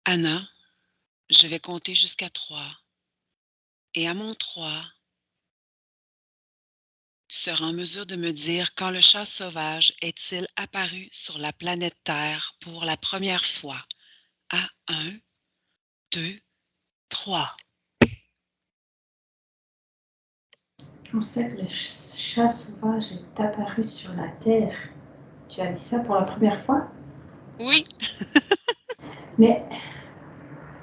Anna, je vais compter jusqu'à 3 et à mon 3, tu seras en mesure de me dire quand le chat sauvage est-il apparu sur la planète Terre pour la première fois. À 1, 2, 3. On sait que le chat sauvage est apparu sur la Terre. Tu as dit ça pour la première fois? Oui. Mais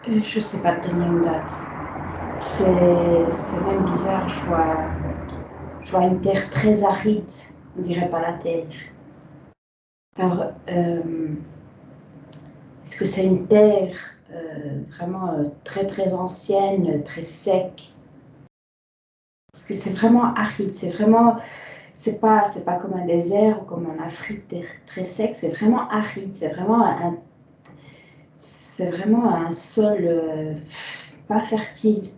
je ne sais pas te donner une date. C'est même bizarre, je vois une terre très aride, on dirait pas la Terre. Alors, est-ce que c'est une terre vraiment très très ancienne, très sec? Parce que c'est vraiment aride, c'est pas comme un désert ou comme en Afrique très sec, c'est vraiment aride, c'est vraiment un sol pas fertile.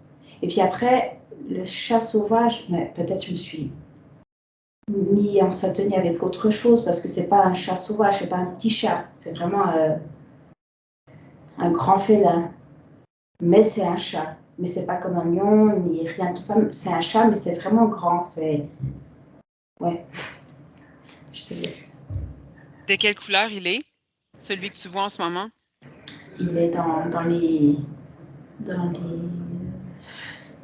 Et puis après, le chat sauvage, mais peut-être je me suis mis en syntonie avec autre chose parce que c'est pas un chat sauvage, c'est pas un petit chat, c'est vraiment un grand félin. Mais c'est un chat, mais c'est pas comme un lion ni rien de tout ça. C'est un chat, mais c'est vraiment grand. C'est ouais. Je te laisse. De quelle couleur il est, celui que tu vois en ce moment? Il est dans les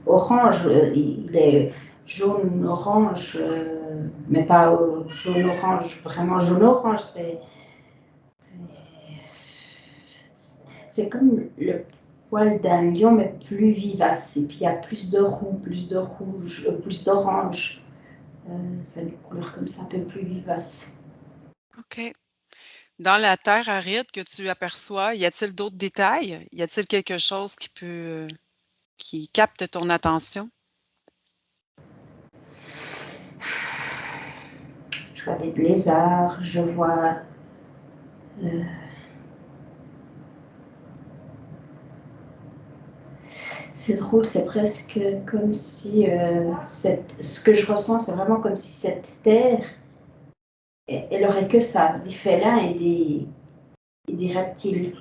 orange. Il est jaune orange, mais pas jaune orange, vraiment jaune orange. C'est comme le poil d'un lion, mais plus vivace. Et puis il y a plus de roux, plus de rouge, plus d'orange. C'est une couleur comme ça, un peu plus vivace. OK. Dans la terre aride que tu aperçois, y a-t-il d'autres détails? Y a-t-il quelque chose qui capte ton attention? Je vois des lézards, je vois c'est drôle, c'est presque comme si ce que je ressens, c'est vraiment comme si cette terre, elle aurait que ça, des félins et des reptiles.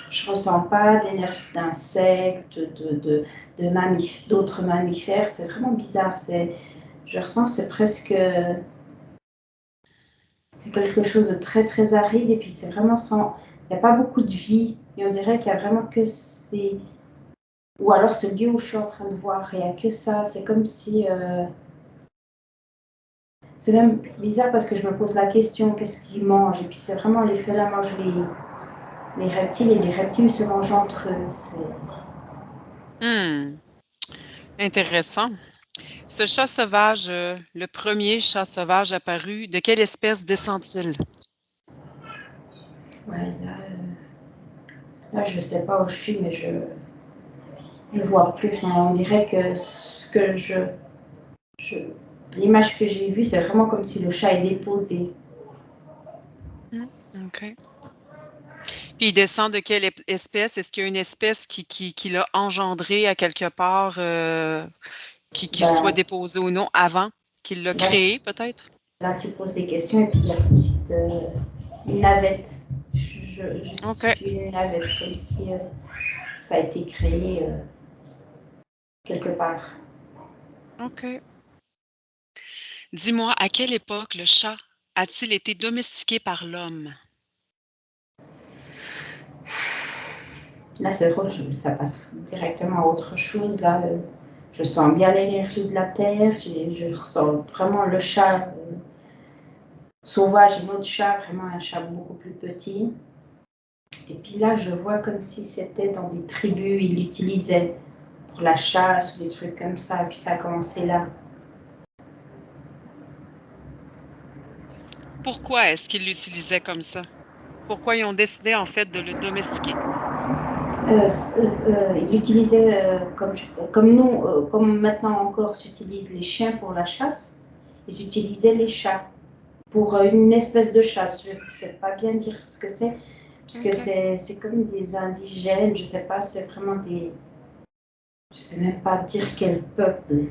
Je ressens pas d'énergie d'insectes, d'autres mammifères. C'est vraiment bizarre. Je ressens, c'est quelque chose de très très aride et puis c'est vraiment sans, il n'y a pas beaucoup de vie et on dirait qu'il y a vraiment que ces, ou alors ce lieu où je suis en train de voir, il n'y a que ça. C'est comme si, c'est même bizarre parce que je me pose la question, qu'est-ce qu'ils mangent? Et puis c'est vraiment les félins mangent les reptiles et les reptiles se mangent entre eux. Intéressant. Ce chat sauvage, le premier chat sauvage apparu, de quelle espèce descend-il? Ouais, là, je ne sais pas où je suis, mais je vois plus rien. On dirait que l'image que j'ai vue, c'est vraiment comme si le chat est déposé. OK. Puis il descend de quelle espèce? Est-ce qu'il y a une espèce qui l'a engendré à quelque part, qui soit Ben, déposé ou non avant qu'il l'a là, créé peut-être? là, tu poses des questions et puis il y a tout de suite une navette. J'ai tout de OK. suite une navette, comme si ça a été créé quelque part. OK. Dis-moi, à quelle époque le chat a-t-il été domestiqué par l'homme? Là, c'est drôle, ça passe directement à autre chose. Là, je sens bien l'énergie de la terre, je ressens vraiment le chat sauvage, un autre chat, vraiment un chat beaucoup plus petit. Et puis là, je vois comme si c'était dans des tribus, ils l'utilisaient pour la chasse ou des trucs comme ça. Et puis ça a commencé là. Pourquoi est-ce qu'ils l'utilisaient comme ça? Pourquoi ils ont décidé en fait de le domestiquer? Il utilisait, comme nous, comme maintenant encore s'utilisent les chiens pour la chasse, ils utilisaient les chats pour une espèce de chasse. Je ne sais pas bien dire ce que c'est, parce que c'est comme des indigènes, je ne sais pas, c'est vraiment des... Je ne sais même pas dire quel peuple.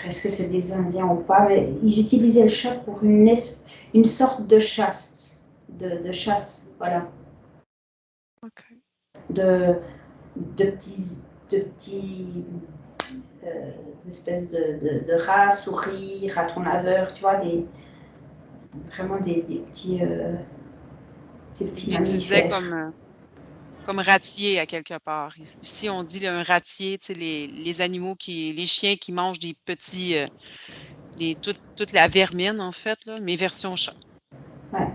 Est-ce que c'est des Indiens ou pas, mais ils utilisaient le chat pour une sorte de chasse, de chasse, voilà. De petits espèces de rats, souris, ratons laveurs, tu vois, vraiment des petits, ces petits Il utilisait mammifères. comme ratier à quelque part. Ici, on dit là, un ratier, tu sais, les animaux les chiens qui mangent des petits, toute la vermine, en fait, là, mais version chat. Ouais.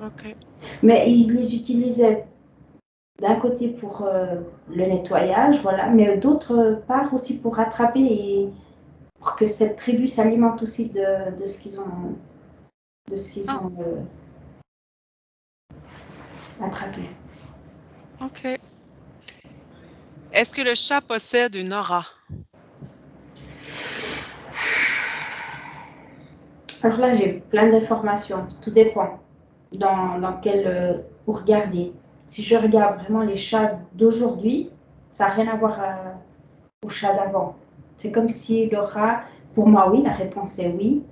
OK. Mais ils les utilisaient d'un côté pour le nettoyage, voilà, mais d'autre part aussi pour rattraper et pour que cette tribu s'alimente aussi de ce qu'ils ont, attrapé. OK. Est-ce que le chat possède une aura? Alors là, j'ai plein d'informations. Tout dépend dans quel vous regardez. Si je regarde vraiment les chats d'aujourd'hui, ça n'a rien à voir au chat d'avant. C'est comme si le rat, pour moi, oui, la réponse est oui.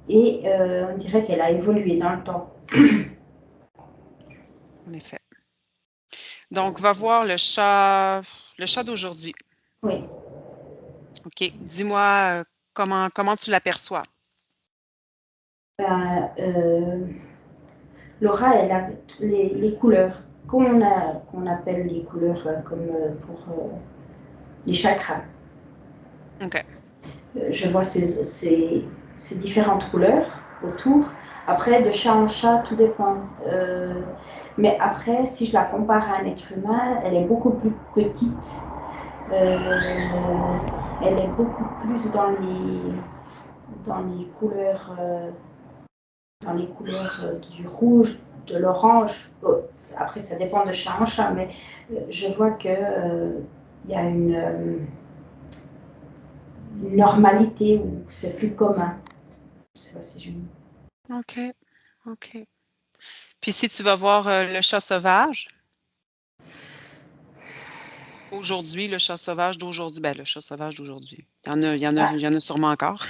Et on dirait qu'elle a évolué dans le temps. En effet. Donc, va voir le chat d'aujourd'hui. Oui. OK. Dis-moi comment tu l'aperçois. Le rat, elle a les couleurs qu'on appelle les couleurs comme pour les chakras. OK. Je vois ces différentes couleurs autour. Après, de chat en chat, tout dépend. Mais après, si je la compare à un être humain, elle est beaucoup plus petite. Euh, Elle est beaucoup plus dans les couleurs, du rouge, de l'orange. Après, ça dépend de chat en chat, mais je vois que il y a une normalité où c'est plus commun. Je sais pas si je... OK. OK. Puis si tu vas voir le chat sauvage, aujourd'hui, le chat sauvage d'aujourd'hui, ben le chat sauvage d'aujourd'hui. Il y en a sûrement encore.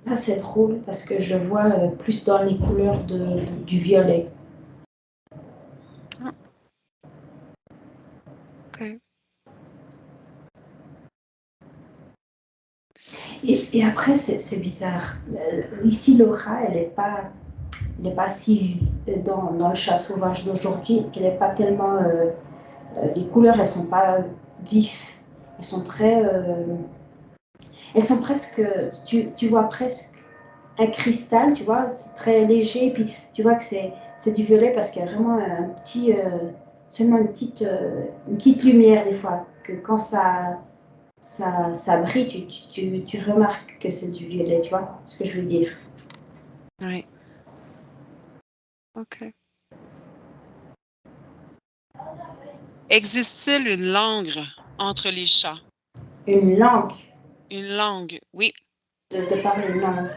Ah, c'est drôle parce que je vois plus dans les couleurs du violet. Ah, OK. Et après, c'est bizarre. Ici, Laura, elle n'est pas si dans le chat sauvage d'aujourd'hui. Elle n'est pas tellement. Les couleurs, elles sont pas vives. Elles sont très. Elles sont presque. Tu vois presque un cristal, tu vois, c'est très léger. Et puis tu vois que c'est du violet parce qu'il y a vraiment un petit. Seulement une petite lumière des fois. Que quand ça brille, tu remarques que c'est du violet, tu vois ce que je veux dire. Oui. OK. Existe-t-il une langue entre les chats? Une langue Une langue, oui. de parler, non.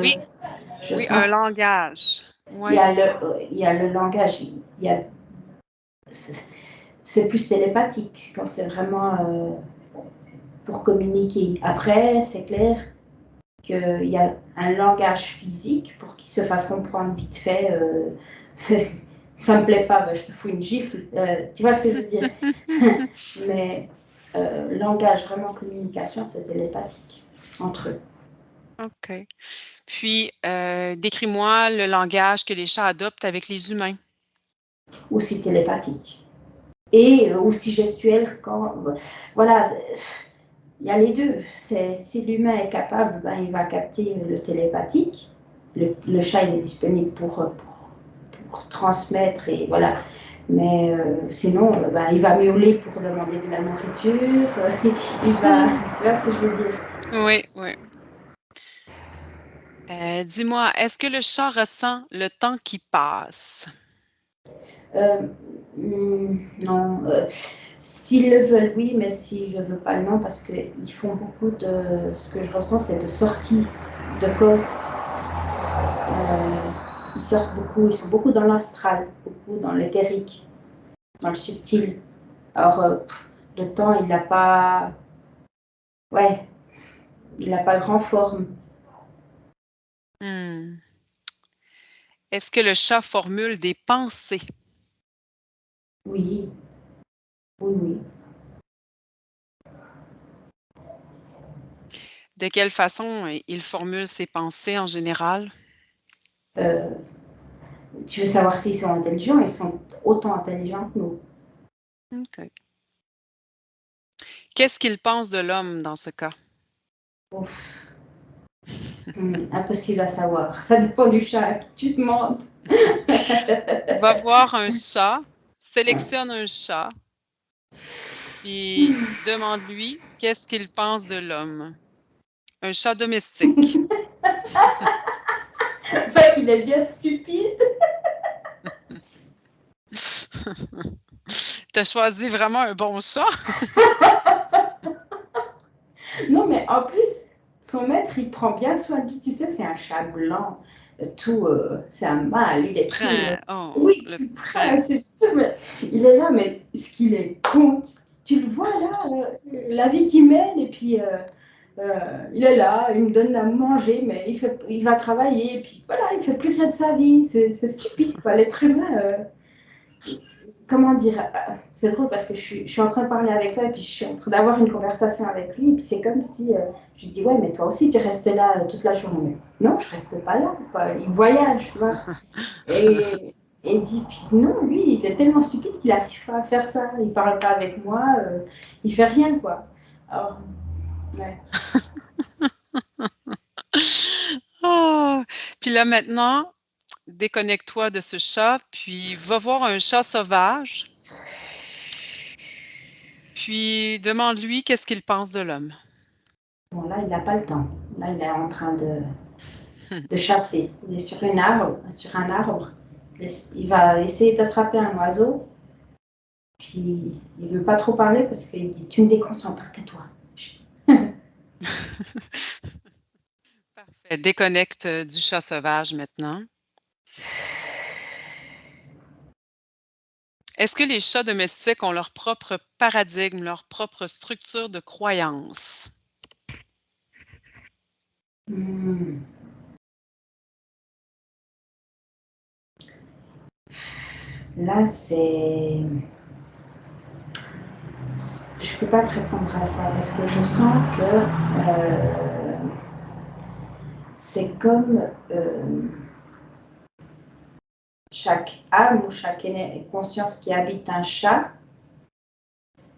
Oui, Je oui, un sens. langage. Il y Oui. a il y a le langage. C'est plus télépathique quand c'est vraiment pour communiquer. Après, c'est clair qu'il y a un langage physique pour qu'il se fasse comprendre vite fait. Ça me plaît pas, ben, je te fous une gifle. Tu vois ce que je veux dire. Mais langage, vraiment communication, c'est télépathique entre eux. OK. Puis, décris-moi le langage que les chats adoptent avec les humains. Aussi télépathique. Et aussi gestuel quand. Voilà, il y a les deux. Si l'humain est capable, ben, il va capter le télépathique. Le chat, il est disponible pour transmettre et voilà. Mais sinon, ben, il va miauler pour demander de la nourriture. Il va, tu vois ce que je veux dire? Oui, oui. Dis-moi, est-ce que le chat ressent le temps qui passe? Non. S'ils le veulent, oui, mais s'ils ne le veulent pas, non, parce qu'ils font beaucoup de... Ce que je ressens, c'est de sorties de corps. Ils sortent beaucoup, ils sont beaucoup dans l'astral, beaucoup dans l'éthérique, dans le subtil. Alors, le temps, il n'a pas... Ouais, il n'a pas grand forme. Est-ce que le chat formule des pensées? Oui, oui. De quelle façon il formule ses pensées en général? Tu veux savoir s'ils sont intelligents? Ils sont autant intelligents que nous. OK. Qu'est-ce qu'il pense de l'homme dans ce cas? Ouf. Impossible à savoir. Ça dépend du chat à qui tu demandes. Va voir un chat, sélectionne un chat, puis demande-lui qu'est-ce qu'il pense de l'homme. Un chat domestique. Il est bien stupide. Tu as choisi vraiment un bon chat? Non, mais en plus, son maître, il prend bien soin de lui. Tu sais, c'est un chat blanc. Tout, c'est un mâle. Il est tout. Oh, Oui, le tout c'est prince. tout. Mais il est là, mais ce qu'il est con. Tu le vois là, la vie qu'il mène, et puis il est là, il me donne à manger, mais il va travailler, et puis voilà, il fait plus rien de sa vie. C'est stupide, quoi. L'être humain. Comment dire, c'est drôle parce que je suis en train de parler avec toi et puis je suis en train d'avoir une conversation avec lui et puis c'est comme si je lui dis ouais mais toi aussi tu restes là toute la journée. Non, je reste pas là, quoi. Il voyage, tu vois. Et, et il dit puis non, lui il est tellement stupide qu'il n'arrive pas à faire ça. Il parle pas avec moi, il fait rien, quoi. Alors ouais. Ah! Puis là maintenant, déconnecte-toi de ce chat, puis va voir un chat sauvage, puis demande-lui qu'est-ce qu'il pense de l'homme. Bon là il n'a pas le temps. Là il est en train de chasser. Il est sur un arbre. Il va essayer d'attraper un oiseau. Puis il veut pas trop parler parce qu'il dit tu me déconcentres, tais-toi. Parfait. Déconnecte du chat sauvage maintenant. Est-ce que les chats domestiques ont leur propre paradigme, leur propre structure de croyance? Hmm. Là, c'est. Je peux pas te répondre à ça parce que je sens que c'est comme chaque âme ou chaque conscience qui habite un chat,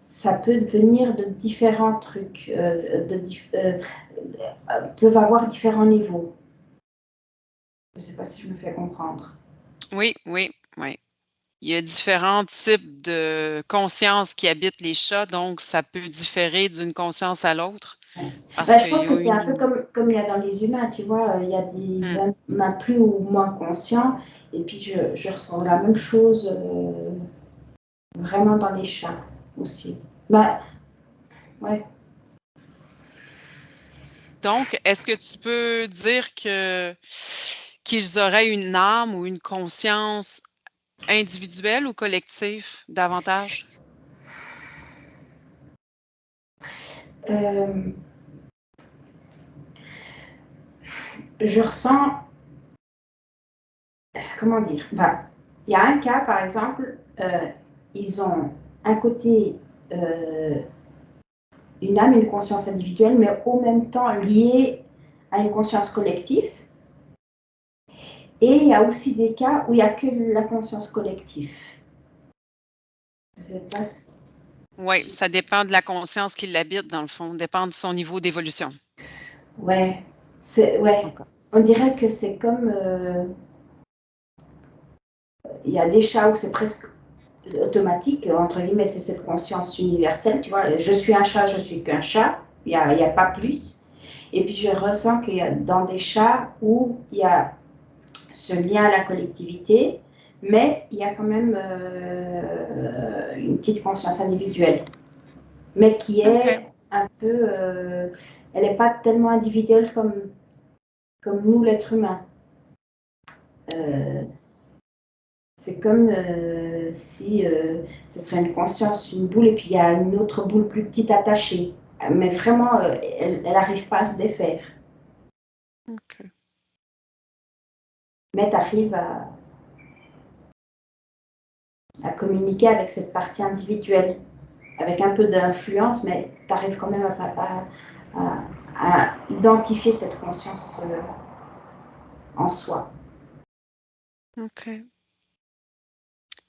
ça peut devenir de différents trucs, peuvent avoir différents niveaux. Je ne sais pas si je me fais comprendre. Oui, oui, oui. Il y a différents types de conscience qui habitent les chats, donc ça peut différer d'une conscience à l'autre parce Je qu'il pense y que a c'est un peu une... comme il y a dans les humains, tu vois, il y a des Hmm. humains plus ou moins conscients, et puis je ressens la même chose vraiment dans les chats aussi. Bah, ouais. Donc, est-ce que tu peux dire qu'ils auraient une âme ou une conscience individuelle ou collective davantage? Euh, je ressens, comment dire, bah, il y a un cas, par exemple, ils ont un côté, une âme, une conscience individuelle, mais au même temps liée à une conscience collective. Et il y a aussi des cas où il n'y a que la conscience collective. Je sais pas si... Oui, ça dépend de la conscience qui l'habite, dans le fond, dépend de son niveau d'évolution. Ouais, ouais. OK. On dirait que c'est comme il y a des chats où c'est presque automatique, entre guillemets, c'est cette conscience universelle, tu vois. Je suis un chat, je suis qu'un chat, il y a pas plus. Et puis je ressens qu'il y a dans des chats où il y a ce lien à la collectivité, mais il y a quand même une petite conscience individuelle, mais qui est un peu, elle n'est pas tellement individuelle comme nous, l'être humain. C'est comme si ce serait une conscience, une boule, et puis il y a une autre boule plus petite attachée. Mais vraiment, elle n'arrive pas à se défaire. OK. Mais tu arrives à communiquer avec cette partie individuelle, avec un peu d'influence, mais tu arrives quand même à identifier cette conscience en soi. OK.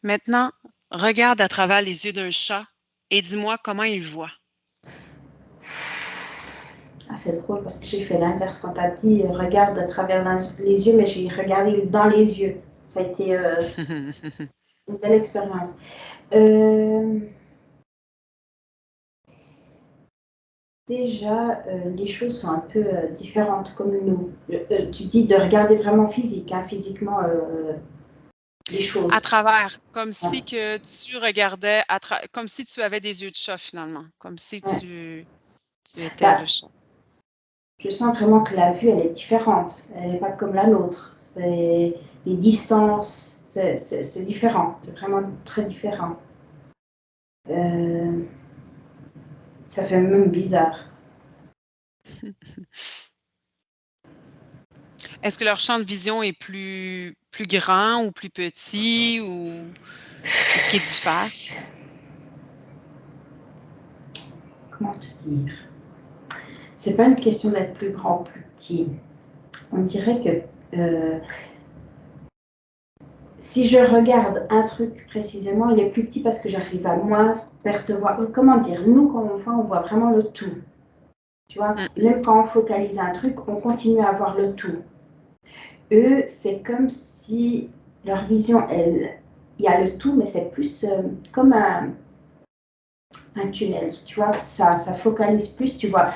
Maintenant, regarde à travers les yeux d'un chat et dis-moi comment il voit. Ah, c'est drôle parce que j'ai fait l'inverse quand tu as dit regarde à travers les yeux, mais j'ai regardé dans les yeux. Ça a été une belle expérience. Déjà, les choses sont un peu différentes comme nous. Tu dis de regarder vraiment physique, hein, physiquement les choses. À travers, comme Ouais. si que tu regardais comme si tu avais des yeux de chat finalement, comme si Ouais. tu étais le Bah, chat. je sens vraiment que la vue, elle est différente. Elle n'est pas comme la nôtre. C'est les distances, c'est différent. C'est vraiment très différent. Ça fait même bizarre. Est-ce que leur champ de vision est plus grand ou plus petit ou est-ce qu'il diffère? Comment te dire? C'est pas une question d'être plus grand ou plus petit. On dirait que si je regarde un truc précisément, il est plus petit parce que j'arrive à moins percevoir. Comment dire? Nous, quand on voit vraiment le tout. Tu vois, Mmh. même quand on focalise un truc, on continue à voir le tout. Eux, c'est comme si leur vision, il y a le tout, mais c'est plus comme un tunnel. Tu vois, ça focalise plus. Tu vois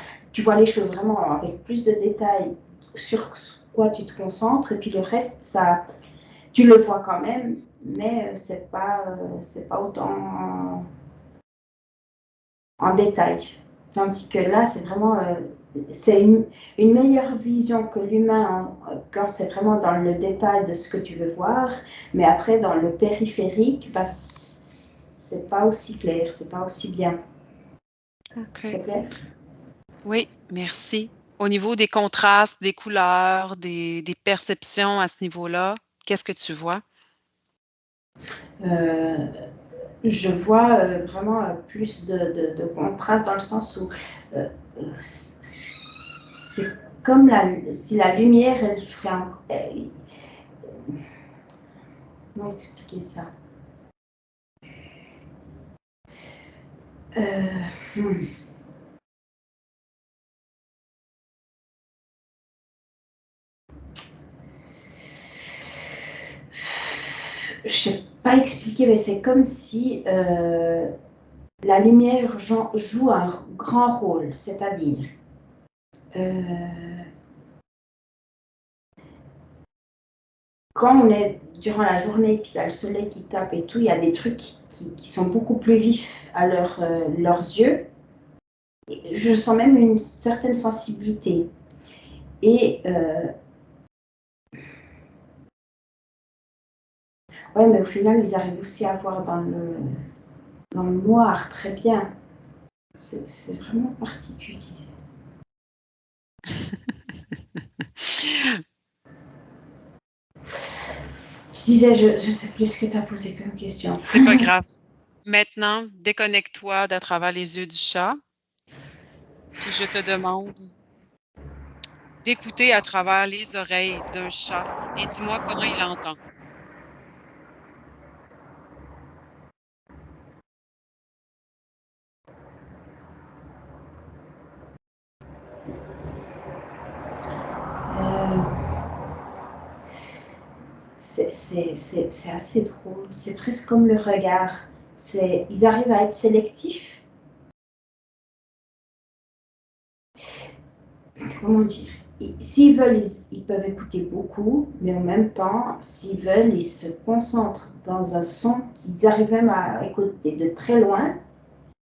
les choses vraiment avec plus de détails sur quoi tu te concentres, et puis le reste, ça, tu le vois quand même, mais c'est pas autant en détail. Tandis que là, c'est vraiment c'est une meilleure vision que l'humain quand c'est vraiment dans le détail de ce que tu veux voir, mais après dans le périphérique, bah, c'est pas aussi clair, c'est pas aussi bien. OK. C'est clair? Oui, merci. Au niveau des contrastes, des couleurs, des perceptions à ce niveau-là, qu'est-ce que tu vois? Euh, je vois vraiment plus de contraste dans le sens où c'est comme si la lumière, elle ferait comment expliquer ça? Hmm. Je sais pas expliquer, mais c'est comme si la lumière joue un grand rôle, c'est-à-dire quand on est durant la journée, puis il y a le soleil qui tape et tout, il y a des trucs qui sont beaucoup plus vifs à leurs yeux. Je sens même une certaine sensibilité. Et ouais, mais au final, ils arrivent aussi à voir dans le noir très bien. C'est vraiment particulier. Je disais, je sais plus ce que tu as posé comme question. C'est pas grave. Maintenant, déconnecte-toi d'à travers les yeux du chat, puis je te demande d'écouter à travers les oreilles d'un chat et dis-moi comment il entend. Euh, c'est assez drôle. C'est presque comme le regard. Ils arrivent à être sélectifs. Comment dire? s'ils veulent, ils peuvent écouter beaucoup, mais en même temps, s'ils veulent, ils se concentrent dans un son qu'ils arrivent même à écouter de très loin,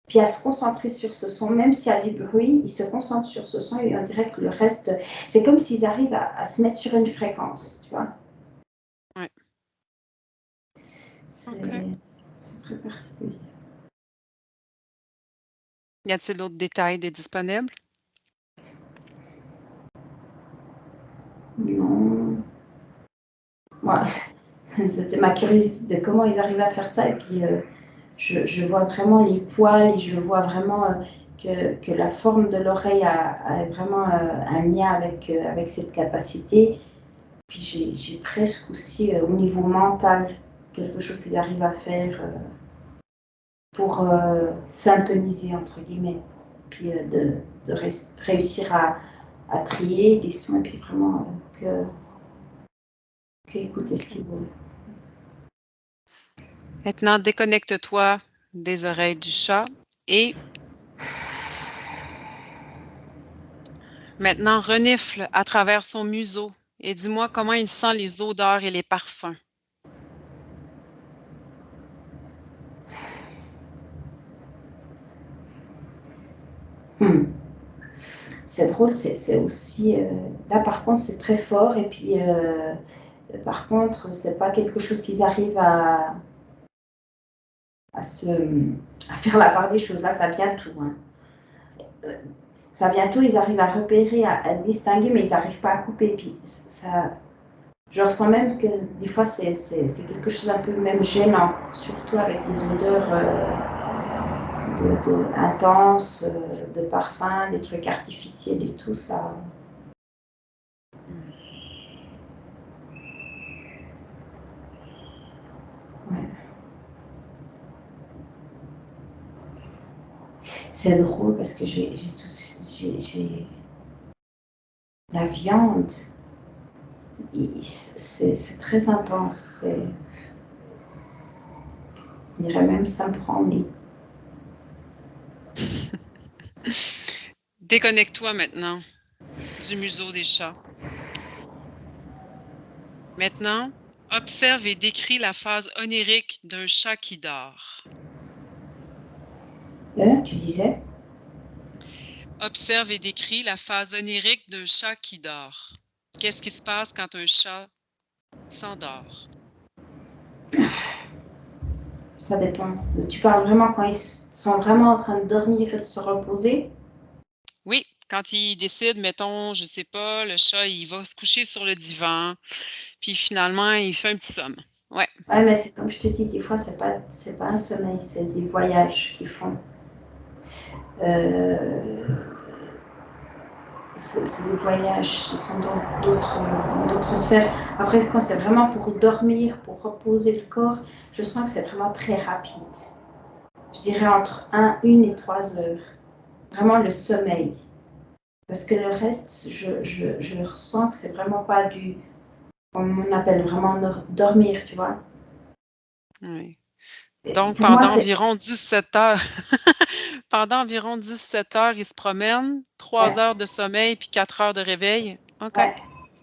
puis à se concentrer sur ce son, même s'il y a du bruit, ils se concentrent sur ce son et on dirait que le reste, c'est comme s'ils arrivent à se mettre sur une fréquence, tu vois. Ouais. C'est très particulier. Y a-t-il d'autres détails de disponibles? Non. Ouais. C'était ma curiosité de comment ils arrivaient à faire ça. Et puis, je vois vraiment les poils et je vois vraiment que la forme de l'oreille a vraiment un lien avec cette capacité. Puis j'ai presque aussi au niveau mental quelque chose qu'ils arrivent à faire pour syntoniser, entre guillemets. Puis de réussir à trier les sons et puis vraiment que écouter ce qu'ils veulent. Maintenant, déconnecte-toi des oreilles du chat et maintenant renifle à travers son museau et dis-moi comment il sent les odeurs et les parfums. C'est drôle, c'est aussi... là, par contre, c'est très fort. Et puis, par contre, c'est pas quelque chose qu'ils arrivent à faire la part des choses. Là, ça vient tout. Hein. Ça vient tout, ils arrivent à repérer, à distinguer, mais ils n'arrivent pas à couper. Et puis, ça, je ressens même que des fois, c'est quelque chose un peu même gênant, surtout avec des odeurs intenses, de parfums, des trucs artificiels et tout ça. Ouais. C'est drôle parce que j'ai la viande, c'est très intense. Je dirais même ça me prend au nez. Déconnecte-toi maintenant du museau des chats. Maintenant, observe et décris la phase onirique d'un chat qui dort. Tu disais? Observe et décris la phase onirique d'un chat qui dort. Qu'est-ce qui se passe quand un chat s'endort? Ça dépend. Tu parles vraiment quand ils sont vraiment en train de dormir et de se reposer? Oui, quand il décide, mettons, je sais pas, le chat, il va se coucher sur le divan, puis finalement, il fait un petit somme. Ouais. Ouais, mais c'est comme je te dis, des fois, c'est pas un sommeil, c'est des voyages qu'ils font. C'est des voyages, ils sont dans d'autres sphères. Après, quand c'est vraiment pour dormir, pour reposer le corps, je sens que c'est vraiment très rapide. Je dirais entre 1 et 3 heures. Vraiment le sommeil. Parce que le reste, je ressens que c'est vraiment pas du, comme on appelle vraiment dormir, tu vois. Oui. Donc, Pour moi, pendant c'est... environ 17 heures, pendant environ 17 heures, il se promène, 3 Ouais, heures de sommeil, puis 4 heures de réveil. OK. ouais,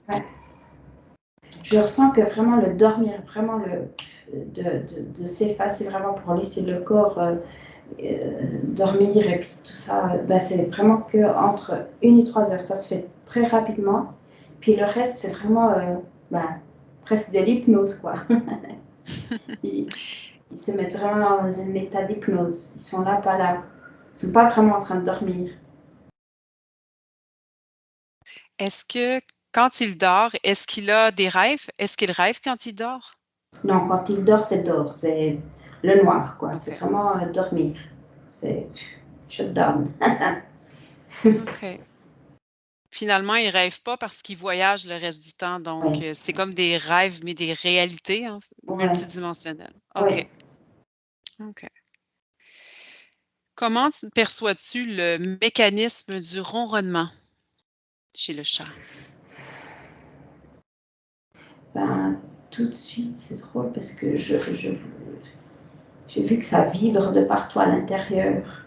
ouais. Je ressens que vraiment le dormir, vraiment de s'effacer vraiment pour laisser le corps dormir et puis tout ça, ben c'est vraiment que entre 1 et 3 heures. Ça se fait très rapidement. Puis le reste, c'est vraiment ben, presque de l'hypnose, quoi. ils, ils se mettent vraiment dans un état d'hypnose. Ils sont là, pas là. Ils sont pas vraiment en train de dormir. Est-ce que quand il dort, est-ce qu'il a des rêves? Est-ce qu'il rêve quand il dort? Non, quand il dort, c'est dort. C'est le noir, quoi. C'est OK. vraiment dormir. C'est shutdown. OK. Finalement, il rêve pas parce qu'il voyage le reste du temps, donc Oui, c'est comme des rêves, mais des réalités, hein, ouais, multidimensionnelles. OK. oui. OK. Comment perçois-tu le mécanisme du ronronnement chez le chat? Ben, tout de suite, c'est drôle parce que j'ai vu que ça vibre de partout à l'intérieur.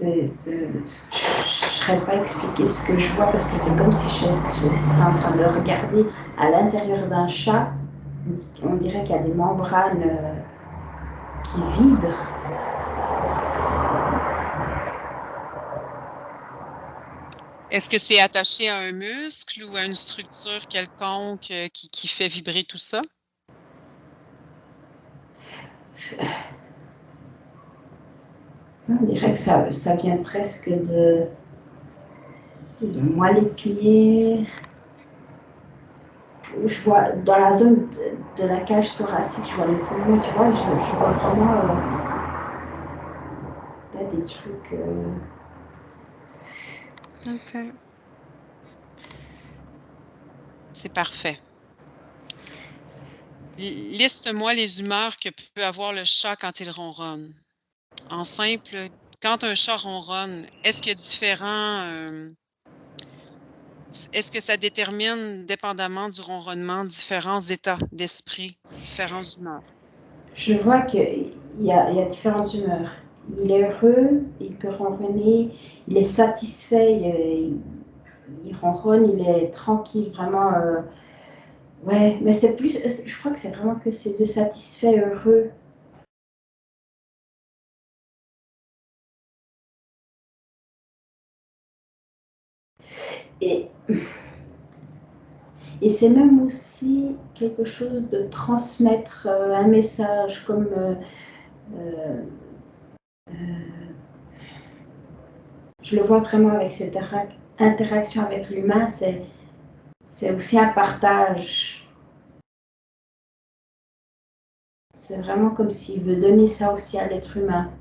je ne saurais pas expliquer ce que je vois parce que c'est comme si je serais en train de regarder à l'intérieur d'un chat. On dirait qu'il y a des membranes qui vibrent. Est-ce que c'est attaché à un muscle ou à une structure quelconque qui fait vibrer tout ça? On dirait que ça vient presque de moelle épinière. Je vois dans la zone de la cage thoracique, je vois les poumons, tu vois, je vois vraiment là des trucs. OK. C'est parfait. Liste-moi les humeurs que peut avoir le chat quand il ronronne. En simple, quand un chat ronronne, est-ce qu'il y a est-ce que ça détermine, dépendamment du ronronnement, différents états d'esprit, différentes humeurs? Je vois qu'il y a différentes humeurs. Il est heureux, il peut ronronner, il est satisfait, il ronronne, il est tranquille, vraiment. Ouais, mais c'est plus, je crois que c'est vraiment que c'est de satisfait, heureux. Et, et c'est même aussi quelque chose de transmettre un message, comme euh, je le vois vraiment avec cette interaction avec l'humain, c'est aussi un partage. C'est vraiment comme s'il veut donner ça aussi à l'être humain.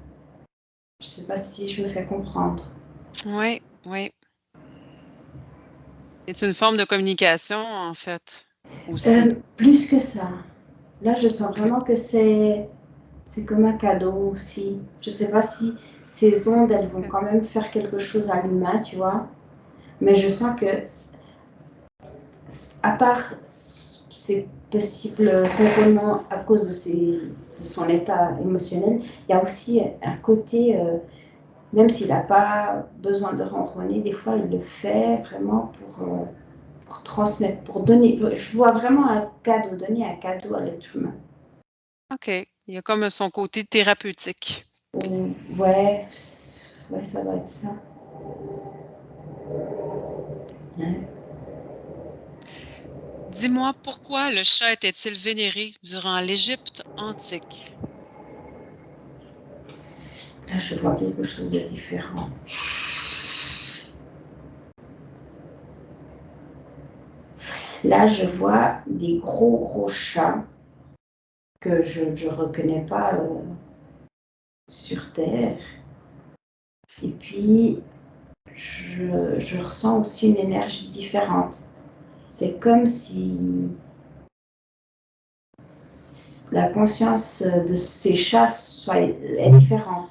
Je ne sais pas si je me fais comprendre. Oui, oui. C'est une forme de communication, en fait, aussi. Plus que ça. Là, je sens OK. vraiment que c'est comme un cadeau aussi. Je ne sais pas si ces ondes, elles vont OK. quand même faire quelque chose à l'humain, tu vois. Mais je sens que, à part ces possibles ronronnements à cause de son état émotionnel, il y a aussi un côté, même s'il n'a pas besoin de ronronner, des fois, il le fait vraiment pour transmettre, pour donner. Je vois vraiment un cadeau, donner un cadeau à l'être humain. OK. Il y a comme son côté thérapeutique. Ouais, ouais, ça doit être ça. Ouais. Dis-moi, pourquoi le chat était-il vénéré durant l'Égypte antique? Là, je vois quelque chose de différent. Là, je vois des gros, gros chats que je ne reconnais pas sur Terre. Et puis, je ressens aussi une énergie différente. C'est comme si la conscience de ces chats est différente.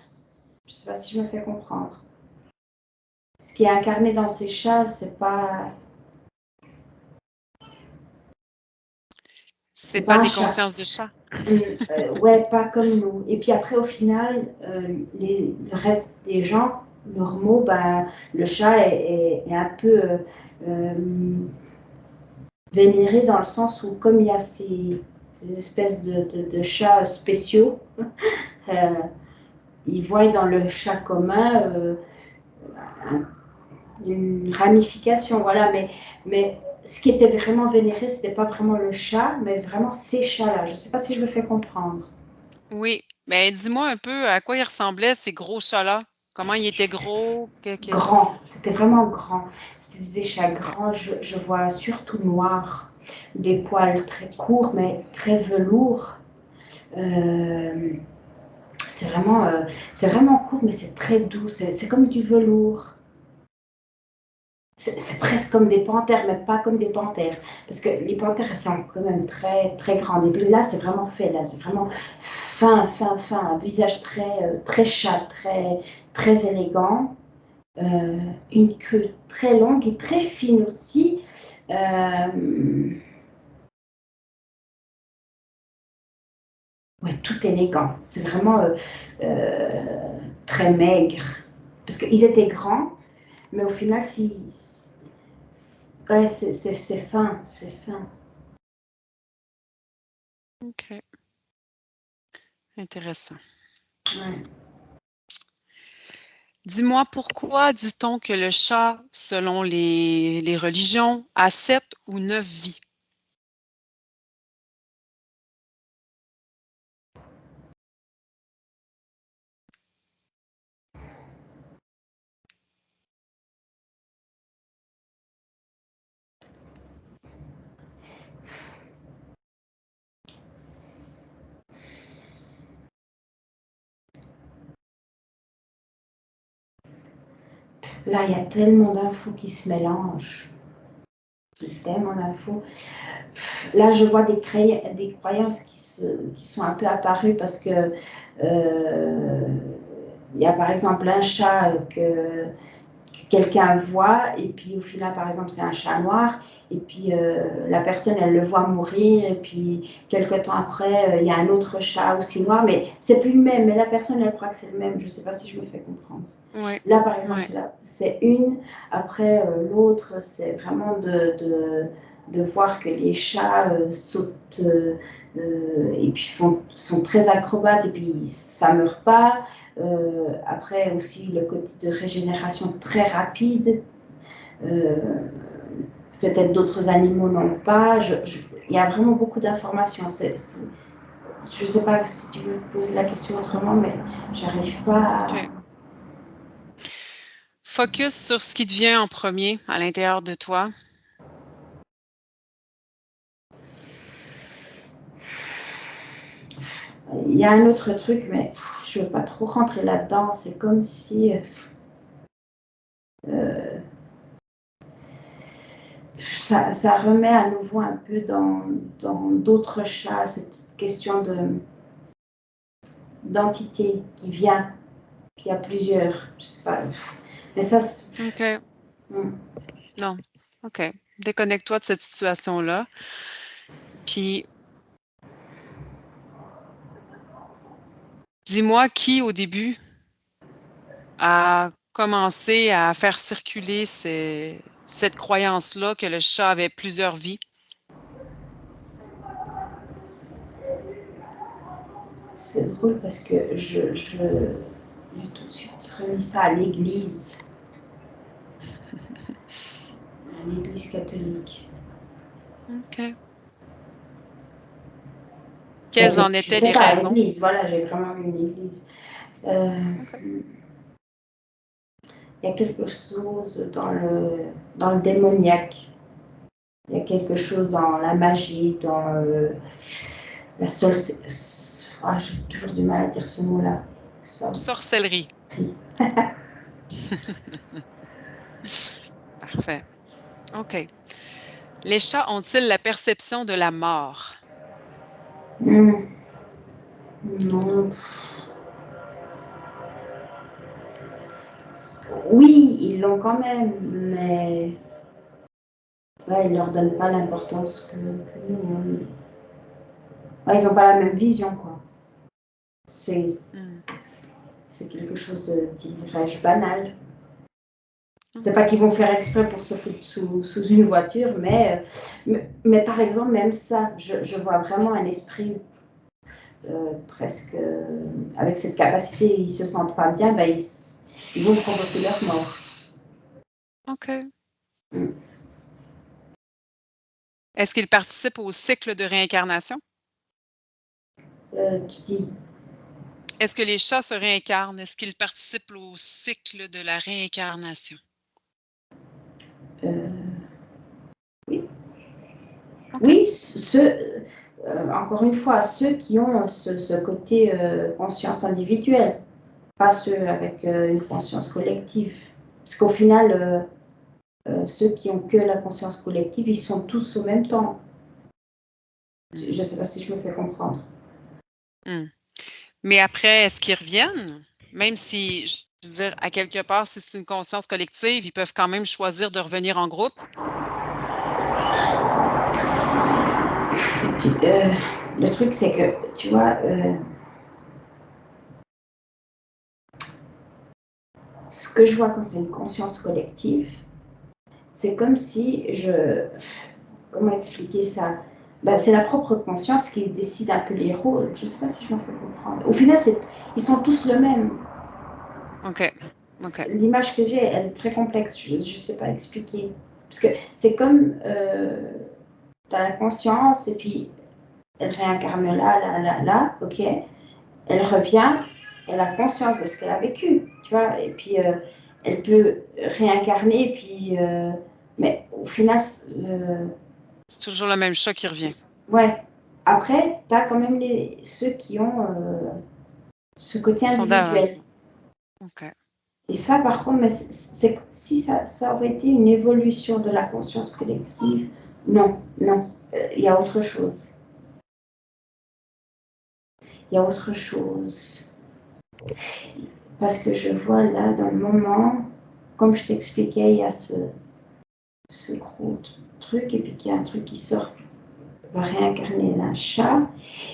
Je ne sais pas si je me fais comprendre. Ce qui est incarné dans ces chats, c'est pas, C'est c'est pas pas un des chat. consciences de chat? Ouais, pas comme nous. Et puis après, au final, le reste des gens normaux, ben, le chat est un peu euh, vénéré dans le sens où, comme il y a ces espèces de chats spéciaux, euh, ils voient dans le chat commun une ramification. Voilà, mais ce qui était vraiment vénéré, c'était pas vraiment le chat, mais vraiment ces chats-là. Je sais pas si je me fais comprendre. Oui. Ben, dis-moi un peu à quoi ils ressemblaient, ces gros chats-là? Comment ils étaient gros? Grand, c'était vraiment grand. C'était des chats grands, je vois surtout noirs, des poils très courts mais très velours. Euh, c'est vraiment court mais c'est très doux, c'est comme du velours. C'est presque comme des panthères, mais pas comme des panthères. Parce que les panthères, elles sont quand même très, très grandes. Et puis là, c'est vraiment fait, là, c'est vraiment fin, fin, fin, un visage très, très chat, très, très élégant. Une queue très longue et très fine aussi. Ouais, tout élégant. C'est vraiment très maigre, parce qu'ils étaient grands, mais au final, ouais, c'est fin, c'est fin. OK. Intéressant. Ouais. Dis-moi pourquoi dit-on que le chat, selon les religions, a 7 ou 9 vies? Là, il y a tellement d'infos qui se mélangent. Tellement d'infos. Là, je vois des croyances qui sont un peu apparues parce que il y a par exemple un chat que quelqu'un voit et puis au final, par exemple, c'est un chat noir et puis la personne, elle le voit mourir et puis quelques temps après, il y a un autre chat aussi noir, mais c'est plus le même, mais la personne, elle croit que c'est le même. Je ne sais pas si je me fais comprendre. Oui. Là, par exemple, Ouais. c'est une. Après, l'autre, c'est vraiment de voir que les chats sautent et puis sont très acrobates et puis ça ne meurt pas. Après, aussi, le côté de régénération très rapide. Euh, Peut-être d'autres animaux n'ont pas. Il y a vraiment beaucoup d'informations. Je ne sais pas si tu veux poser la question autrement, mais j'arrive pas à... OK. Focus sur ce qui te vient en premier à l'intérieur de toi. Il y a un autre truc, mais je ne veux pas trop rentrer là-dedans. C'est comme si ça remet à nouveau un peu dans d'autres chats, cette question d'entité qui vient. Puis il y a plusieurs, je sais pas. Mais ça, OK. Non. OK. Déconnecte-toi de cette situation-là. Puis, dis-moi qui, au début, a commencé à faire circuler cette croyance-là que le chat avait plusieurs vies? c'est drôle parce que j'ai tout de suite remis ça à l'église catholique. OK. Ben, Quelles en je étaient sais les pas, à raisons? l'église, voilà, j'ai vraiment eu une église. OK. Il y a quelque chose dans le démoniaque. Il y a quelque chose dans la magie, dans la j'ai toujours du mal à dire ce mot-là. Sorcellerie. Parfait. OK. Les chats ont-ils la perception de la mort? Non. Oui, ils l'ont quand même, mais ouais, ils leur donnent pas l'importance que nous. Ouais, ils n'ont pas la même vision, quoi. C'est quelque chose de, dirais-je, banal. C'est pas qu'ils vont faire exprès pour se foutre sous une voiture, mais par exemple, même ça, je vois vraiment un esprit presque avec cette capacité, ils se sentent pas bien, ben ils vont provoquer leur mort. OK. Est-ce qu'ils participent au cycle de réincarnation? Tu dis, Est-ce que les chats se réincarnent? Est-ce qu'ils participent au cycle de la réincarnation? euh, oui, OK. oui, encore une fois, ceux qui ont ce côté conscience individuelle, pas ceux avec une conscience collective. Parce qu'au final, ceux qui ont que la conscience collective, ils sont tous au même temps. Je ne sais pas si je me fais comprendre. Mmh. Mais après, est-ce qu'ils reviennent? Même si, je veux dire, à quelque part, si c'est une conscience collective, ils peuvent quand même choisir de revenir en groupe? Le truc, c'est que, tu vois, que je vois quand c'est une conscience collective, c'est comme si comment expliquer ça? Ben, c'est la propre conscience qui décide un peu les rôles. Je ne sais pas si je m'en fais comprendre. Au final, ils sont tous le même. OK. L'image que j'ai, elle est très complexe. Je ne sais pas expliquer. Parce que c'est comme tu as la conscience et puis elle réincarne là, ok. Elle revient, elle a conscience de ce qu'elle a vécu, tu vois. Et puis elle peut réincarner, et puis, mais au final, c'est toujours le même chat qui revient. Ouais. Après, tu as quand même ceux qui ont ce côté individuel. OK. Et ça, par contre, mais c'est comme si ça aurait été une évolution de la conscience collective. Non, non, il y a autre chose. Il y a autre chose. Parce que je vois là, dans le moment, comme je t'expliquais, il y a ce gros truc, et puis qu'il y a un truc qui sort, va réincarner un chat,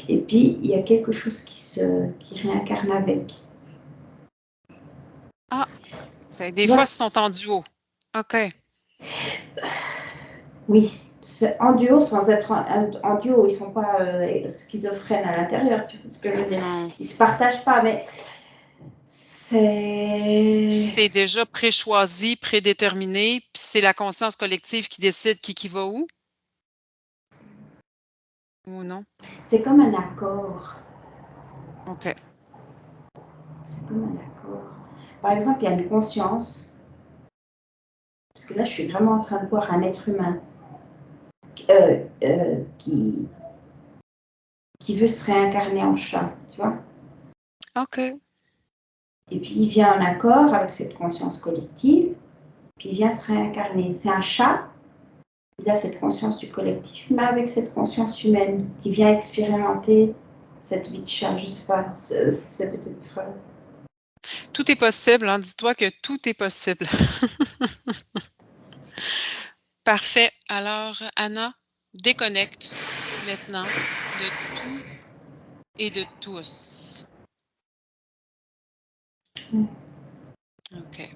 et puis il y a quelque chose qui réincarne avec. Ah! Des fois, ils sont en duo. OK. Oui, en duo sans être en duo, ils ne sont pas schizophrènes à l'intérieur, tu vois ce que je veux dire. Non. Ils ne se partagent pas, mais c'est déjà préchoisi, prédéterminé, puis c'est la conscience collective qui décide qui va où? Ou non? C'est comme un accord. OK. C'est comme un accord. Par exemple, il y a une conscience, parce que là, je suis vraiment en train de voir un être humain qui veut se réincarner en chat, tu vois. OK. Et puis, il vient en accord avec cette conscience collective, puis il vient se réincarner. C'est un chat, il a cette conscience du collectif, mais avec cette conscience humaine qui vient expérimenter cette vie de chat. Je ne sais pas, c'est peut-être... Tout est possible, hein. Dis-toi que tout est possible. Parfait. Alors, Anna, déconnecte maintenant de tout et de tous. OK.